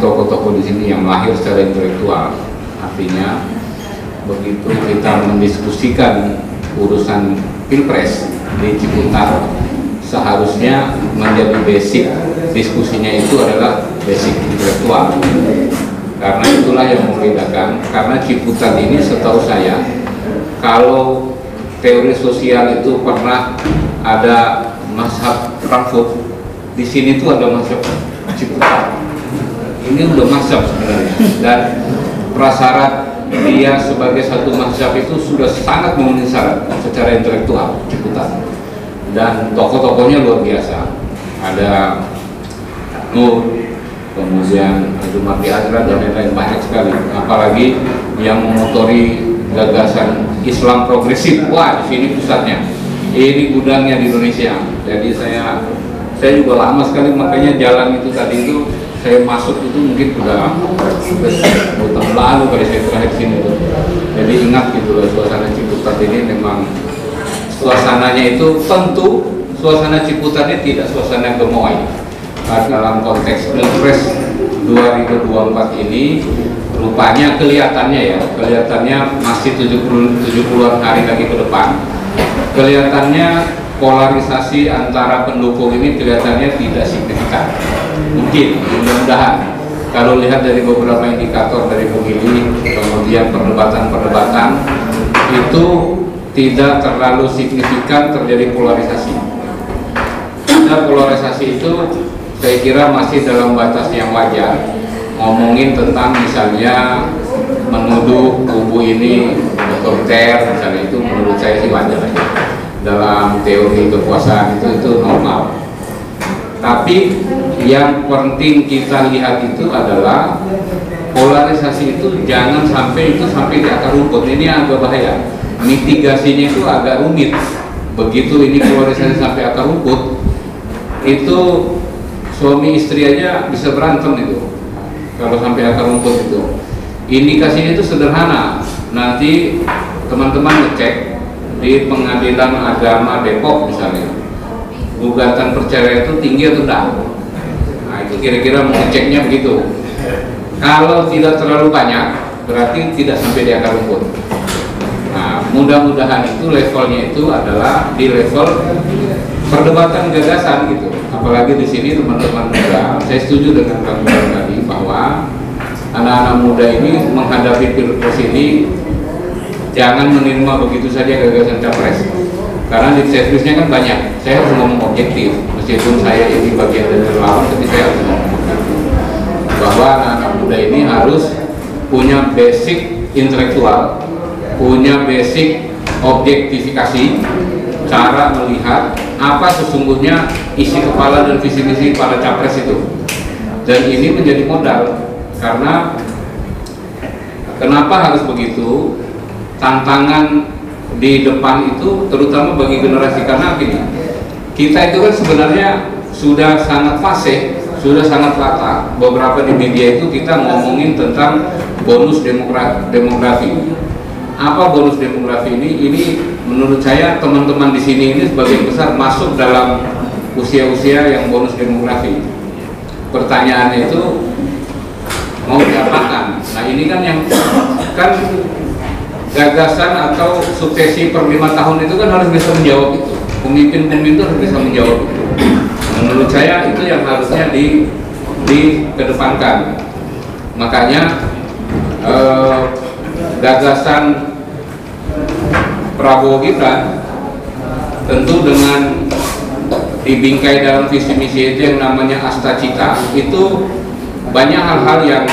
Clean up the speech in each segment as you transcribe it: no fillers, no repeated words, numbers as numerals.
tokoh-tokoh di sini yang lahir secara intelektual. Artinya begitu kita mendiskusikan urusan pilpres di Ciputat, seharusnya menjadi basic diskusinya itu adalah basic intelektual. Karena itulah yang membedakan. Karena Ciputat ini setahu saya, kalau teori sosial itu pernah ada mazhab Frankfurt, di sini tuh ada mazhab Ciputat. Ini udah mazhab sebenarnya, dan prasyarat dia sebagai satu mazhab itu sudah sangat memenuhi syarat secara intelektual Ciputat, dan tokoh-tokohnya luar biasa. Ada Nur, kemudian Jumardi Azra dan lain-lain, banyak sekali. Apalagi yang memotori gagasan Islam progresif, wah di sini pusatnya, ini gudangnya di Indonesia. Jadi saya juga lama sekali, makanya jalan itu tadi itu saya masuk itu mungkin udah tahun lalu kali saya terakhir sini tuh. Jadi ingat gitu loh, suasana Ciputat ini memang suasananya itu tentu suasana Ciputatnya tidak suasana gemoy. Dalam konteks Pilpres 2024 ini rupanya kelihatannya masih 70-an hari lagi ke depan. Kelihatannya polarisasi antara pendukung ini kelihatannya tidak signifikan. Mungkin, mudah-mudahan kalau lihat dari beberapa indikator dari pemilih, kemudian perdebatan itu tidak terlalu signifikan terjadi polarisasi. Karena polarisasi itu saya kira masih dalam batas yang wajar. Ngomongin tentang misalnya menuduh kubu ini otoriter, misalnya, itu menurut saya sih wajar aja. Dalam teori kekuasaan itu normal. Tapi yang penting kita lihat itu adalah polarisasi itu jangan sampai di akar rumput. Ini agak bahaya. Mitigasinya itu agak rumit. Begitu ini polarisasi sampai akar rumput, itu suami istri aja bisa berantem itu. Kalau sampai akar rumput itu, indikasinya itu sederhana. Nanti teman-teman ngecek di Pengadilan Agama Depok misalnya, gugatan perceraian itu tinggi atau tidak. Nah itu kira-kira mengeceknya begitu. Kalau tidak terlalu banyak, berarti tidak sampai di akar rumput. Nah mudah-mudahan itu levelnya itu adalah di level perdebatan gagasan gitu. Apalagi di sini teman-teman muda, saya setuju dengan Kang tadi bahwa anak-anak muda ini menghadapi pilpres ini jangan menerima begitu saja gagasan capres, karena di servisnya kan banyak. Saya harus ngomong objektif, meskipun saya ini bagian dari relawan, tapi saya harus ngomong objektif bahwa anak-anak muda ini harus punya basic intelektual, punya basic objektifikasi, cara melihat apa sesungguhnya isi kepala dan visi misi para capres itu. Dan ini menjadi modal, karena kenapa harus begitu? Tantangan di depan itu terutama bagi generasi, karena gini, kita itu kan sebenarnya sudah sangat fase, sudah sangat rata. Beberapa di media itu kita ngomongin tentang bonus demografi. Apa bonus demografi ini? Ini menurut saya teman-teman di sini ini sebagian besar masuk dalam usia-usia yang bonus demografi. Pertanyaannya itu mau diapakan? Nah ini kan yang kan gagasan atau suksesi per 5 tahun itu kan harus bisa menjawab itu. Pemimpin-pemimpin itu harus bisa menjawab itu. Menurut saya itu yang harusnya dikedepankan. Makanya gagasan Prabowo Gibran tentu dengan dibingkai dalam visi misi itu yang namanya Asta Cita, itu banyak hal-hal yang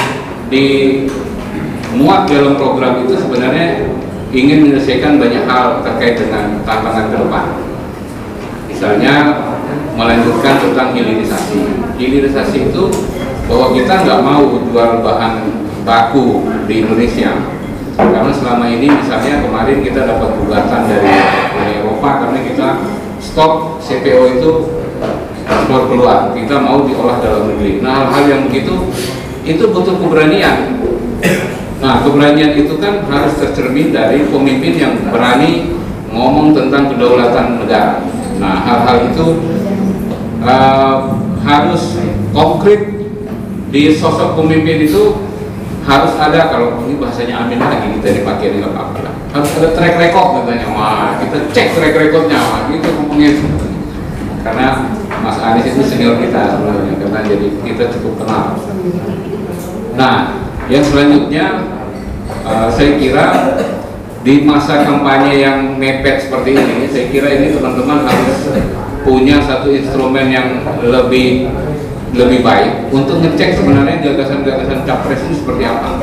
dimuat dalam program itu sebenarnya ingin menyelesaikan banyak hal terkait dengan tantangan ke depan. Misalnya melanjutkan tentang hilirisasi. Hilirisasi itu bahwa kita nggak mau jual bahan baku di Indonesia, karena selama ini misalnya kemarin kita dapat gugatan dari Eropa karena kita stok CPO itu ekspor keluar, kita mau diolah dalam negeri. Nah hal-hal yang begitu itu butuh keberanian. Nah keberanian itu kan harus tercermin dari pemimpin yang berani ngomong tentang kedaulatan negara. Nah hal-hal itu harus konkret di sosok pemimpin itu harus ada, kalau ini bahasanya Amin lagi kita dipakai nggak apa-apa lah, harus ada track record katanya. Wah, kita cek track recordnya, wah gitu ngomongnya. Karena Mas Anies itu senior kita sebenarnya, karena jadi kita cukup kenal. Nah, yang selanjutnya saya kira di masa kampanye yang mepet seperti ini, saya kira ini teman-teman harus punya satu instrumen yang lebih baik untuk ngecek sebenarnya gagasan-gagasan capres itu seperti apa.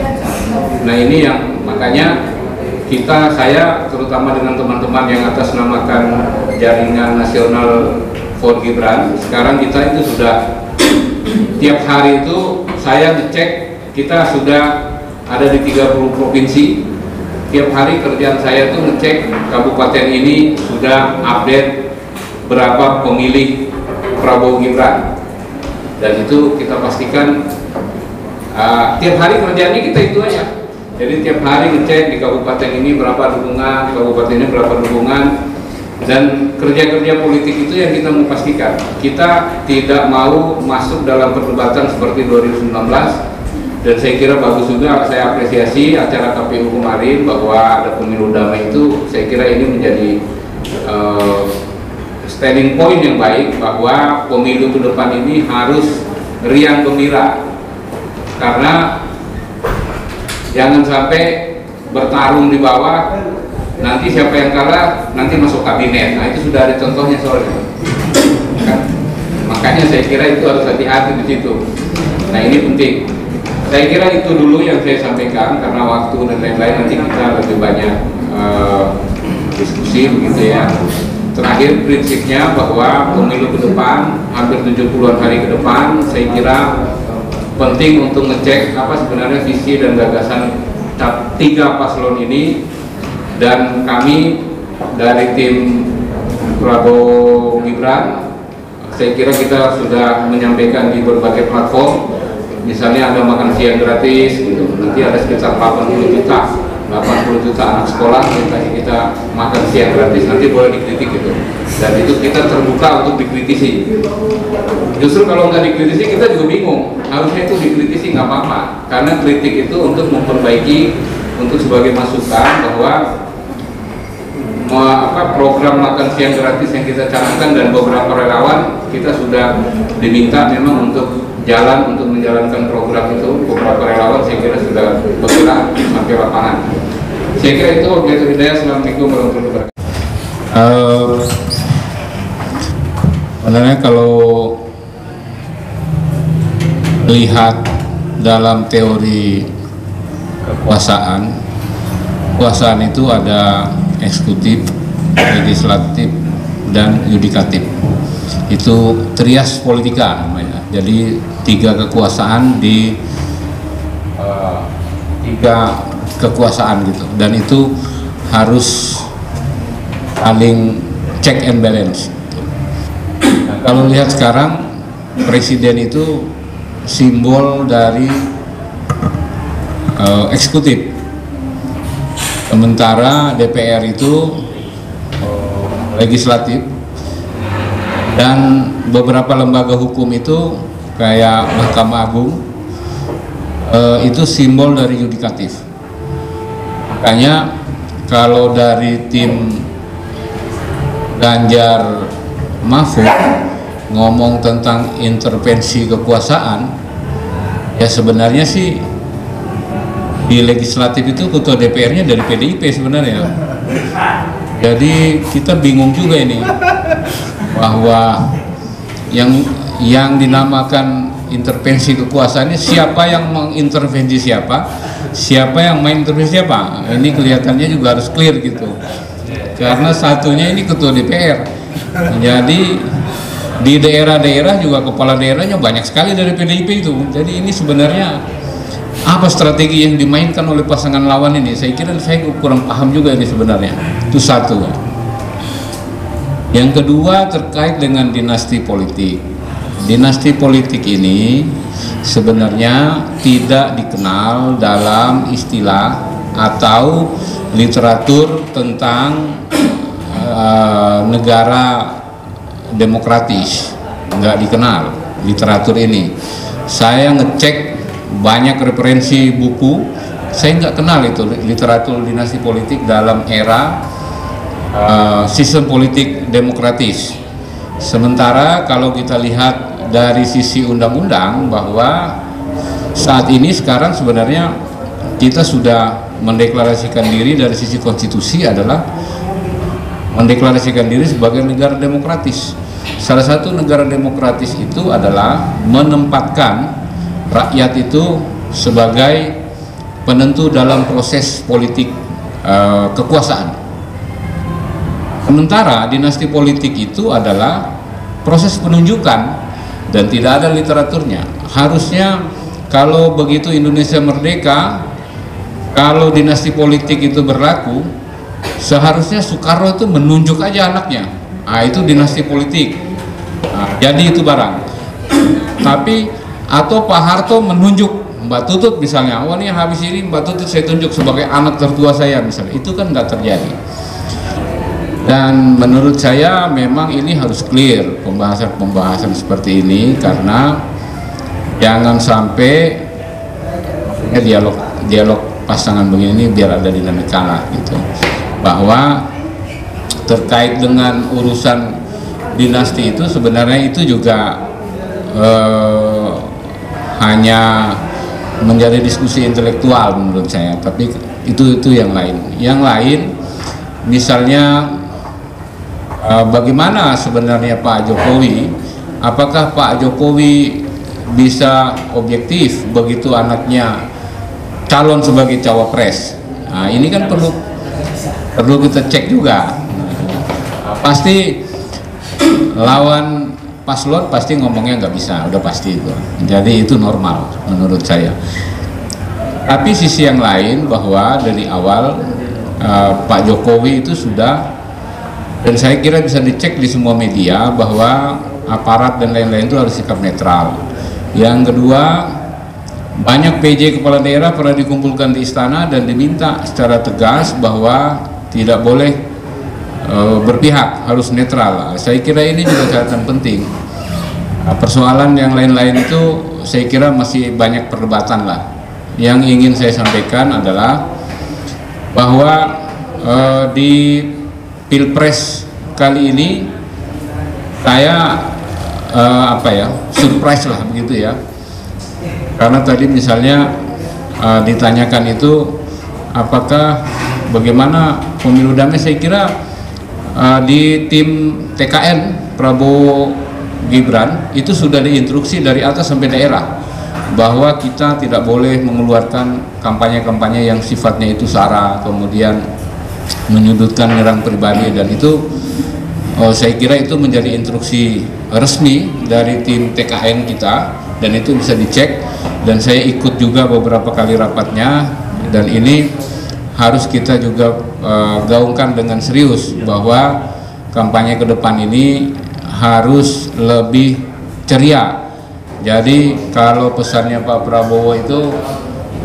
Nah ini yang makanya saya terutama dengan teman-teman yang atas namakan Jaringan Nasional for Gibran, sekarang kita itu sudah tiap hari itu saya ngecek, kita sudah ada di 30 provinsi. Tiap hari kerjaan saya itu ngecek kabupaten ini sudah update berapa pemilih Prabowo Gibran, dan itu kita pastikan tiap hari kerjaannya kita itu aja. Jadi tiap hari ngecek di kabupaten ini berapa dukungan, di kabupaten ini berapa dukungan, dan kerja-kerja politik itu yang kita mau pastikan. Kita tidak mau masuk dalam perdebatan seperti 2019, dan saya kira bagus juga, saya apresiasi acara KPU kemarin bahwa ada pemilu damai itu. Saya kira ini menjadi standing point yang baik bahwa pemilu ke depan ini harus riang gembira, karena jangan sampai bertarung di bawah, nanti siapa yang kalah nanti masuk kabinet. Nah itu sudah ada contohnya soalnya kan? Makanya saya kira itu harus hati-hati di situ. Nah ini penting. Saya kira itu dulu yang saya sampaikan, karena waktu dan lain-lain nanti kita lebih banyak diskusi begitu ya. Terakhir prinsipnya bahwa pemilu ke depan, hampir 70-an hari ke depan, saya kira penting untuk ngecek apa sebenarnya visi dan gagasan tiga paslon ini. Dan kami dari tim Prabowo Gibran, saya kira kita sudah menyampaikan di berbagai platform, misalnya ada makan siang gratis gitu, nanti ada sekitar 80 juta anak sekolah kita makan siang gratis, nanti boleh dikritik gitu, dan itu kita terbuka untuk dikritisi. Justru kalau nggak dikritisi kita juga bingung, harusnya itu dikritisi nggak apa-apa, karena kritik itu untuk memperbaiki, untuk sebagai masukan bahwa program makan siang gratis yang kita canangkan dan beberapa relawan kita sudah diminta memang untuk jalan untuk menjalankan program itu. Beberapa relawan saya kira sudah bergerak sampai lapangan. Saya kira itu. Assalamualaikum warahmatullahi wabarakatuh. Sebenarnya kalau lihat dalam teori kekuasaan itu ada eksekutif, legislatif, dan yudikatif. Itu trias politika namanya. Jadi tiga kekuasaan di tiga kekuasaan gitu, dan itu harus saling check and balance gitu. Nah, kalau lihat sekarang presiden itu simbol dari eksekutif, sementara DPR itu legislatif, dan beberapa lembaga hukum itu kayak Mahkamah Agung itu simbol dari yudikatif. Makanya kalau dari tim Ganjar Mahfud ngomong tentang intervensi kekuasaan, ya sebenarnya sih di legislatif itu ketua DPR-nya dari PDIP sebenarnya. Jadi kita bingung juga ini, bahwa yang dinamakan intervensi kekuasaannya siapa yang mengintervensi siapa yang main intervensi siapa. Ini kelihatannya juga harus clear gitu, karena satunya ini ketua DPR. Jadi di daerah-daerah juga kepala daerahnya banyak sekali dari PDIP itu. Jadi ini sebenarnya apa strategi yang dimainkan oleh pasangan lawan ini? Saya kira saya kurang paham juga ini sebenarnya. Itu satu. Yang kedua terkait dengan dinasti politik. Dinasti politik ini sebenarnya tidak dikenal dalam istilah atau literatur tentang negara demokratis. Nggak dikenal literatur ini. Saya ngecek banyak referensi buku, saya nggak kenal itu literatur dinasti politik dalam era sistem politik demokratis. Sementara kalau kita lihat dari sisi undang-undang, bahwa saat ini sekarang sebenarnya kita sudah mendeklarasikan diri dari sisi konstitusi adalah mendeklarasikan diri sebagai negara demokratis. Salah satu negara demokratis itu adalah menempatkan rakyat itu sebagai penentu dalam proses politik kekuasaan. Sementara dinasti politik itu adalah proses penunjukan dan tidak ada literaturnya. Harusnya kalau begitu Indonesia merdeka, kalau dinasti politik itu berlaku, seharusnya Soekarno itu menunjuk aja anaknya. Nah, itu dinasti politik. Nah, jadi itu barang. Tapi atau Pak Harto menunjuk Mbak Tutut misalnya, oh nih habis ini Mbak Tutut saya tunjuk sebagai anak tertua saya misalnya. Itu kan nggak terjadi. Dan menurut saya memang ini harus clear pembahasan seperti ini, karena jangan sampai dialog pasangan begini biar ada dinamika lah gitu. Bahwa terkait dengan urusan dinasti itu sebenarnya itu juga hanya menjadi diskusi intelektual menurut saya, tapi itu yang lain. Yang lain misalnya bagaimana sebenarnya Pak Jokowi, apakah Pak Jokowi bisa objektif begitu anaknya calon sebagai cawapres? Nah, ini kan perlu kita cek juga. Pasti lawan paslon pasti ngomongnya nggak bisa, udah pasti itu. Jadi itu normal menurut saya. Tapi sisi yang lain bahwa dari awal Pak Jokowi itu sudah, dan saya kira bisa dicek di semua media, bahwa aparat dan lain-lain itu harus sikap netral. Yang kedua, banyak PJ kepala daerah pernah dikumpulkan di istana dan diminta secara tegas bahwa tidak boleh berpihak, harus netral. Saya kira ini juga catatan penting. Persoalan yang lain-lain itu saya kira masih banyak perdebatan lah. Yang ingin saya sampaikan adalah bahwa di Pilpres kali ini saya surprise lah begitu ya, karena tadi misalnya ditanyakan itu apakah bagaimana pemilu damai. Saya kira di tim TKN Prabowo Gibran itu sudah diinstruksi dari atas sampai daerah bahwa kita tidak boleh mengeluarkan kampanye-kampanye yang sifatnya itu sara, kemudian menyudutkan, menyerang pribadi, dan itu saya kira itu menjadi instruksi resmi dari tim TKN kita, dan itu bisa dicek, dan saya ikut juga beberapa kali rapatnya, dan ini harus kita juga gaungkan dengan serius bahwa kampanye ke depan ini harus lebih ceria. Jadi kalau pesannya Pak Prabowo itu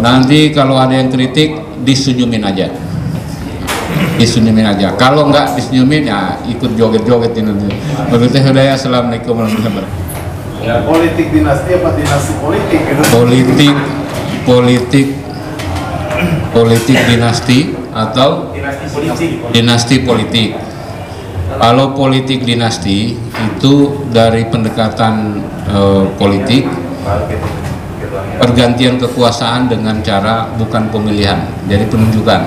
nanti kalau ada yang kritik disenyumin aja. Disenyumin aja. Kalau enggak disenyumin ya ikut joget-joget ini. Begitu hidayah. Assalamualaikum warahmatullahi wabarakatuh. Ya, politik dinasti apa dinasti politik? Politik dinasti atau dinasti politik. Kalau politik dinasti itu dari pendekatan politik, pergantian kekuasaan dengan cara bukan pemilihan, jadi penunjukan.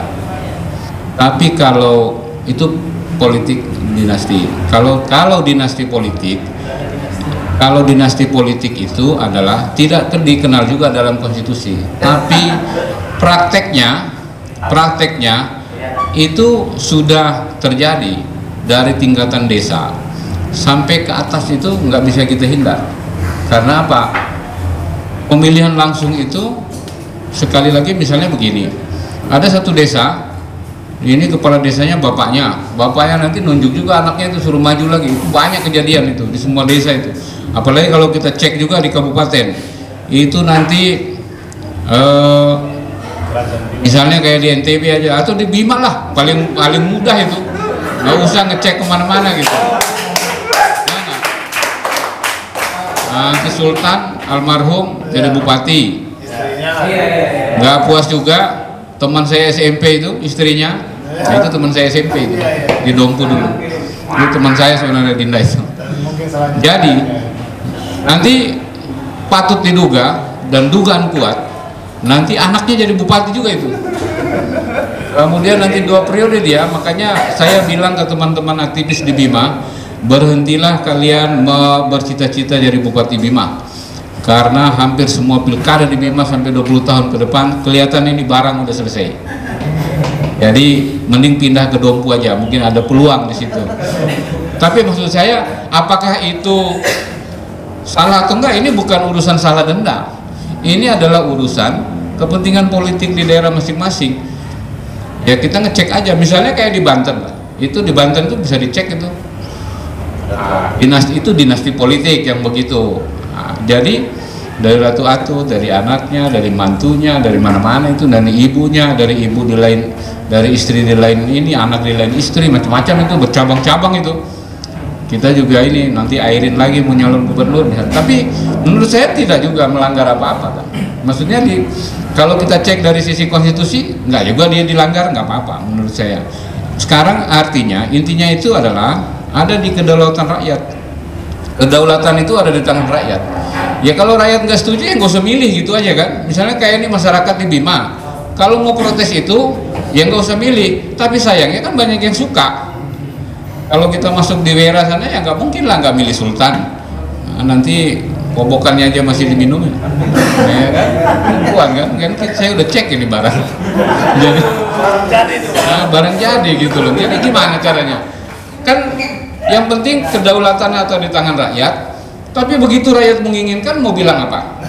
Tapi kalau itu politik dinasti. Kalau dinasti politik itu adalah tidak dikenal juga dalam konstitusi, tapi prakteknya itu sudah terjadi dari tingkatan desa sampai ke atas, itu nggak bisa kita hindar. Karena apa? Pemilihan langsung itu sekali lagi misalnya begini, ada satu desa, ini kepala desanya bapaknya nanti nunjuk juga anaknya itu suruh maju lagi. Itu banyak kejadian itu di semua desa itu. Apalagi kalau kita cek juga di kabupaten itu nanti misalnya kayak di NTB aja atau di Bima lah, paling mudah itu, nggak usah ngecek kemana-mana gitu. Nah, ke Sultan almarhum jadi bupati. Istrinya. Nggak puas juga teman saya SMP itu istrinya, nah, itu teman saya SMP itu di Dompu dulu. Itu teman saya sebenarnya Dinda itu. Jadi nanti patut diduga dan dugaan kuat nanti anaknya jadi bupati juga itu. Kemudian nanti 2 periode dia, makanya saya bilang ke teman-teman aktivis di Bima, berhentilah kalian bercita-cita jadi bupati Bima. Karena hampir semua pilkada di Bima sampai 20 tahun ke depan kelihatan ini barang udah selesai. Jadi mending pindah ke Dompu aja, mungkin ada peluang di situ. Tapi maksud saya, apakah itu salah atau enggak? Ini bukan urusan salah dan enggak. Ini adalah urusan kepentingan politik di daerah masing-masing. Ya kita ngecek aja, misalnya kayak di Banten, itu di Banten itu bisa dicek itu. Dinasti politik yang begitu. Jadi dari Ratu Atu, dari anaknya, dari mantunya, dari mana-mana itu, dari ibunya, dari ibu di lain, dari istri di lain ini, anak di lain istri, macam-macam itu bercabang-cabang itu. Kita juga ini nanti airin lagi mau nyalon gubernur, tapi menurut saya tidak juga melanggar apa-apa. Maksudnya kalau kita cek dari sisi konstitusi, nggak juga dia dilanggar, nggak apa-apa menurut saya. Sekarang artinya intinya itu adalah ada di kedaulatan rakyat. Kedaulatan itu ada di tangan rakyat. Ya kalau rakyat nggak setuju ya nggak usah milih gitu aja kan. Misalnya kayak ini masyarakat di Bima, kalau mau protes itu ya nggak usah milih. Tapi sayangnya kan banyak yang suka. Kalau kita masuk di Wera sana ya nggak mungkin lah nggak milih Sultan. Nah, nanti kobokannya aja masih diminum ya kan? Kuat kan saya udah cek ini barang. Jadi barang jadi gitu loh. Jadi gimana caranya? Kan yang penting kedaulatan atau di tangan rakyat. Tapi begitu rakyat menginginkan mau bilang apa?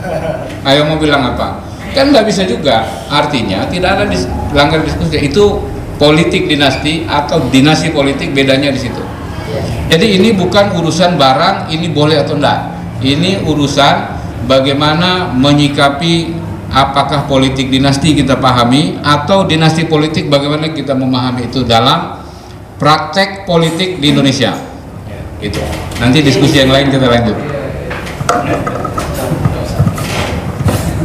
Ayo mau bilang apa? Kan nggak bisa juga. Artinya tidak ada langgar diskusi. Itu politik dinasti atau dinasti politik, bedanya di situ. Jadi ini bukan urusan barang ini boleh atau enggak. Ini urusan bagaimana menyikapi apakah politik dinasti kita pahami atau dinasti politik bagaimana kita memahami itu dalam praktek politik di Indonesia. Gitu. Nanti diskusi yang lain kita lanjut.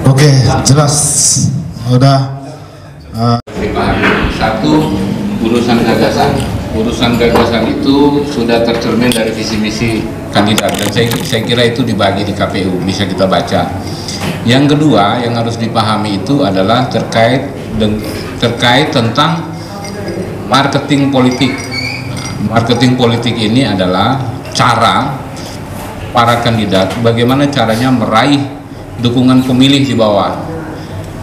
Oke, jelas. Udah. Satu, urusan gagasan. Urusan gagasan itu sudah tercermin dari visi misi kandidat dan saya kira itu dibagi di KPU, bisa kita baca. Yang kedua yang harus dipahami itu adalah terkait tentang marketing politik. Marketing politik ini adalah cara para kandidat bagaimana caranya meraih dukungan pemilih di bawah.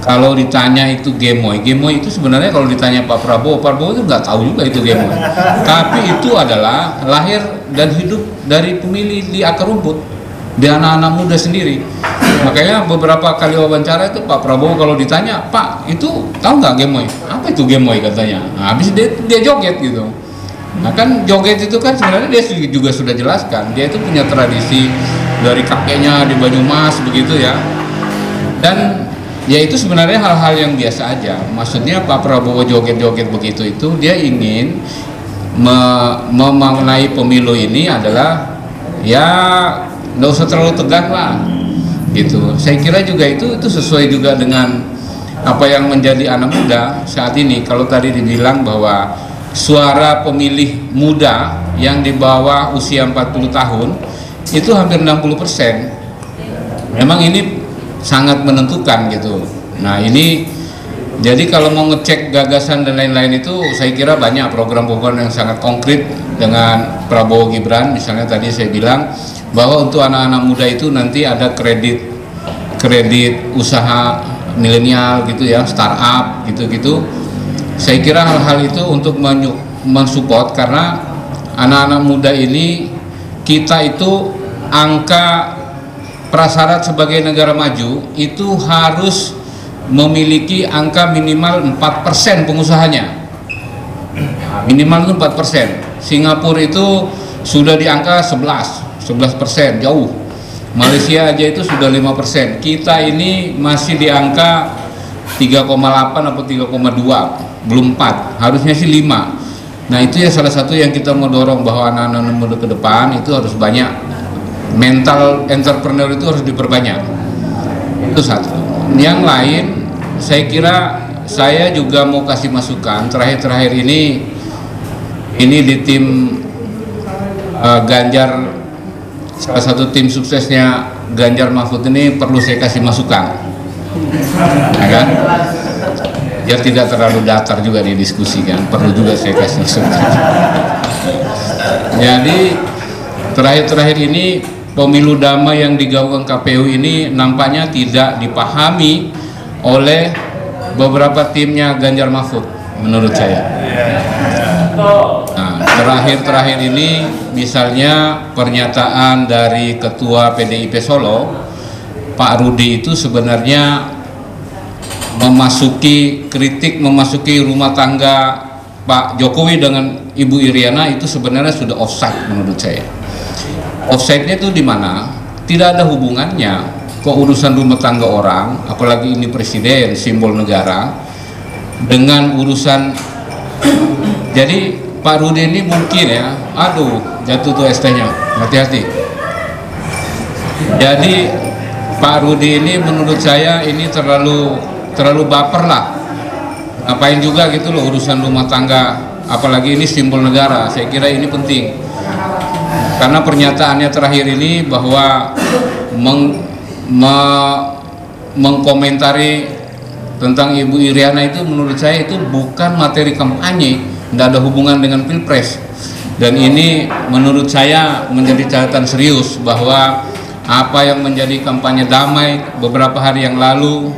Kalau ditanya itu gemoy itu sebenarnya kalau ditanya Pak Prabowo itu nggak tahu juga itu gemoy. Tapi itu adalah lahir dan hidup dari pemilih di akar rumput, di anak-anak muda sendiri. Makanya beberapa kali wawancara itu Pak Prabowo kalau ditanya, Pak itu tahu nggak gemoy? Apa itu gemoy katanya? Nah, habis dia joget gitu. Nah kan joget itu kan sebenarnya dia juga sudah jelaskan, dia itu punya tradisi dari kakeknya di Banyumas begitu ya. Dan ya itu sebenarnya hal-hal yang biasa aja. Maksudnya Pak Prabowo joget-joget begitu itu dia ingin memaknai pemilu ini adalah ya nggak usah terlalu tegang lah gitu. Saya kira juga itu sesuai juga dengan apa yang menjadi anak muda saat ini. Kalau tadi dibilang bahwa suara pemilih muda yang di bawah usia 40 tahun itu hampir 60%. Memang ini sangat menentukan gitu. Nah ini jadi kalau mau ngecek gagasan dan lain-lain itu saya kira banyak program-program yang sangat konkret dengan Prabowo Gibran. Misalnya tadi saya bilang bahwa untuk anak-anak muda itu nanti ada kredit usaha milenial gitu ya, startup gitu-gitu. Saya kira hal-hal itu untuk mensupport karena anak-anak muda ini kita itu angka prasyarat sebagai negara maju itu harus memiliki angka minimal 4% pengusahanya. Minimal itu 4%. Singapura itu sudah di angka 11%, jauh. Malaysia aja itu sudah 5%. Kita ini masih di angka 3,8 atau 3,2. Belum 4, harusnya sih 5. Nah itu ya salah satu yang kita mau dorong bahwa anak-anak muda ke depan itu harus banyak mental entrepreneur itu harus diperbanyak. Itu satu. Yang lain, saya kira saya juga mau kasih masukan. Terakhir ini di tim Ganjar, salah satu tim suksesnya Ganjar Mahfud ini perlu saya kasih masukan, ya kan? Biar tidak terlalu datar juga didiskusikan, perlu juga saya kasih masukan. Jadi terakhir ini pemilu damai yang digaungkan KPU ini nampaknya tidak dipahami oleh beberapa timnya Ganjar Mahfud menurut saya. Nah, terakhir ini misalnya pernyataan dari Ketua PDIP Solo, Pak Rudi, itu sebenarnya memasuki rumah tangga Pak Jokowi dengan Ibu Iriana itu sebenarnya sudah offside menurut saya. Offside-nya itu di mana? Tidak ada hubungannya ke urusan rumah tangga orang, apalagi ini presiden, simbol negara, dengan urusan. Jadi Pak Rudi ini mungkin ya, aduh jatuh tuh ST-nya, hati-hati. Jadi Pak Rudi ini menurut saya ini terlalu baper lah. Ngapain juga gitu loh urusan rumah tangga, apalagi ini simbol negara. Saya kira ini penting. Karena pernyataannya terakhir ini bahwa mengkomentari tentang Ibu Iriana itu menurut saya itu bukan materi kampanye, tidak ada hubungan dengan Pilpres. Dan ini menurut saya menjadi catatan serius bahwa apa yang menjadi kampanye damai beberapa hari yang lalu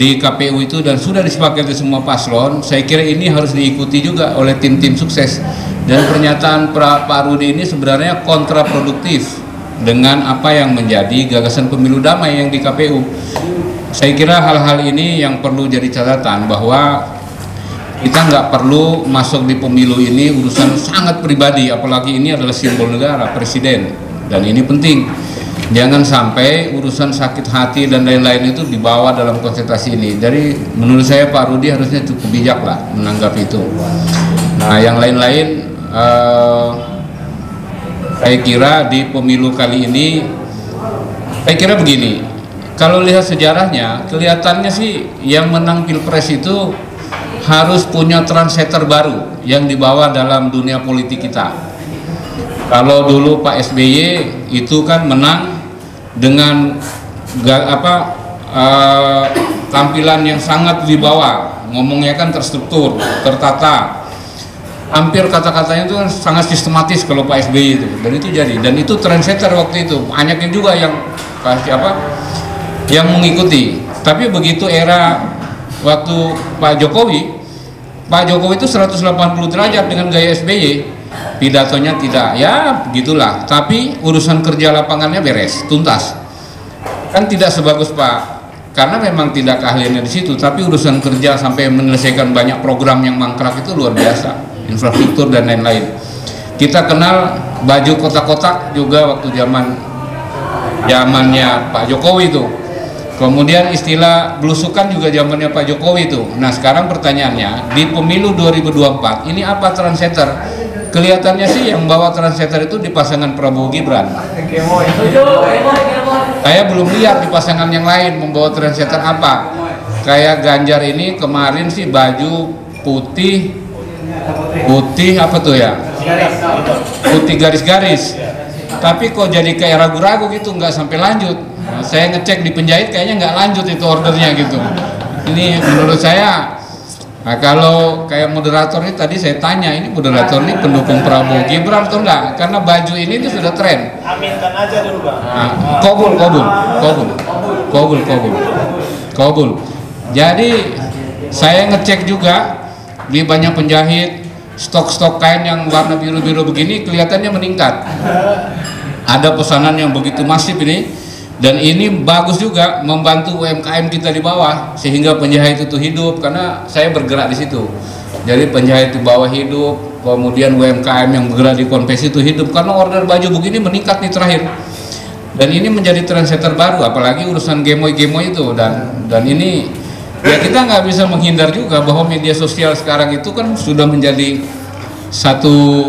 di KPU itu dan sudah disepakati semua paslon, saya kira ini harus diikuti juga oleh tim-tim sukses. Dan pernyataan Pak Rudi ini sebenarnya kontraproduktif dengan apa yang menjadi gagasan pemilu damai yang di KPU. Saya kira hal-hal ini yang perlu jadi catatan bahwa kita nggak perlu masuk di pemilu ini urusan sangat pribadi, apalagi ini adalah simbol negara, presiden, dan ini penting. Jangan sampai urusan sakit hati dan lain-lain itu dibawa dalam konsentrasi ini. Jadi menurut saya Pak Rudi harusnya cukup bijak lah menanggapi itu. Nah, yang lain-lain saya kira di pemilu kali ini, saya kira begini, kalau lihat sejarahnya, kelihatannya sih yang menang Pilpres itu harus punya trendsetter baru yang dibawa dalam dunia politik kita. Kalau dulu Pak SBY itu kan menang dengan tampilan yang sangat dibawa, ngomongnya kan terstruktur, tertata. Hampir kata-katanya itu sangat sistematis kalau Pak SBY itu, dan itu jadi, dan itu trendsetter waktu itu, banyaknya juga yang mengikuti. Tapi begitu era waktu Pak Jokowi itu 180 derajat dengan gaya SBY, pidatonya tidak, ya begitulah, tapi urusan kerja lapangannya beres, tuntas. Kan tidak sebagus Pak, karena memang tidak keahliannya di situ, tapi urusan kerja sampai menyelesaikan banyak program yang mangkrak itu luar biasa. Infrastruktur dan lain-lain. Kita kenal baju kotak-kotak juga waktu zamannya Pak Jokowi itu. Kemudian istilah belusukan juga zamannya Pak Jokowi itu. Nah, sekarang pertanyaannya di pemilu 2024 ini apa trendsetter? Kelihatannya sih yang bawa trendsetter itu di pasangan Prabowo Gibran. Saya belum lihat di pasangan yang lain membawa trendsetter apa. Kayak Ganjar ini kemarin sih baju putih apa tuh ya, putih garis-garis, tapi kok jadi kayak ragu-ragu gitu, nggak sampai lanjut. Nah, saya ngecek di penjahit kayaknya nggak lanjut itu ordernya gitu. Ini menurut saya. Nah, kalau kayak moderator ini tadi saya tanya, ini moderator ini pendukung Prabowo Gibran atau enggak, karena baju ini itu sudah tren. Aminkan aja dulu Bang. Nah, kobul. Jadi saya ngecek juga di banyak penjahit, stok-stok kain yang warna biru-biru begini kelihatannya meningkat. Ada pesanan yang begitu masif ini, dan ini bagus juga membantu UMKM kita di bawah, sehingga penjahit itu hidup, karena saya bergerak di situ. Jadi penjahit di bawah hidup, kemudian UMKM yang bergerak di konvensi itu hidup, karena order baju begini meningkat nih terakhir. Dan ini menjadi trendsetter baru, apalagi urusan gemoy-gemoy itu, dan ini ya kita nggak bisa menghindar juga bahwa media sosial sekarang itu kan sudah menjadi satu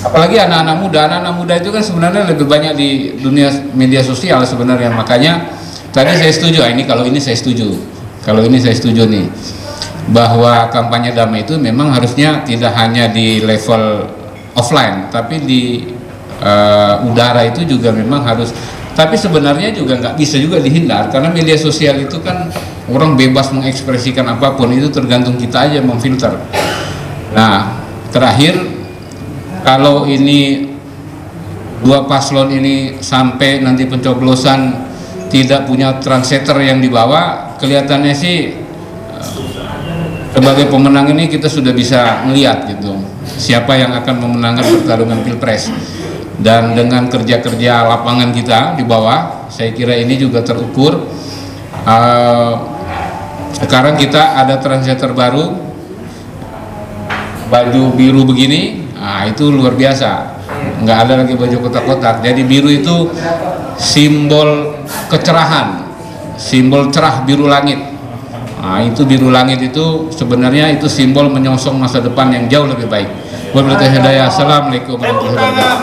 apalagi anak-anak muda itu kan sebenarnya lebih banyak di dunia media sosial sebenarnya. Makanya tadi saya setuju, kalau ini saya setuju nih, bahwa kampanye damai itu memang harusnya tidak hanya di level offline, tapi di udara itu juga memang harus. Tapi sebenarnya juga nggak bisa juga dihindar, karena media sosial itu kan orang bebas mengekspresikan apapun, itu tergantung kita aja memfilter. Nah, terakhir, kalau ini dua paslon ini sampai nanti pencoblosan tidak punya translator yang dibawa, kelihatannya sih sebagai pemenang ini kita sudah bisa melihat gitu siapa yang akan memenangkan pertarungan Pilpres. Dan dengan kerja-kerja lapangan kita di bawah, saya kira ini juga terukur. Sekarang kita ada translator baru, baju biru begini, nah itu luar biasa, nggak ada lagi baju kotak-kotak. Jadi biru itu simbol kecerahan, simbol cerah biru langit. Nah itu biru langit itu sebenarnya itu simbol menyongsong masa depan yang jauh lebih baik. Wabillahi hidayah. Assalamualaikum warahmatullahi wabarakatuh.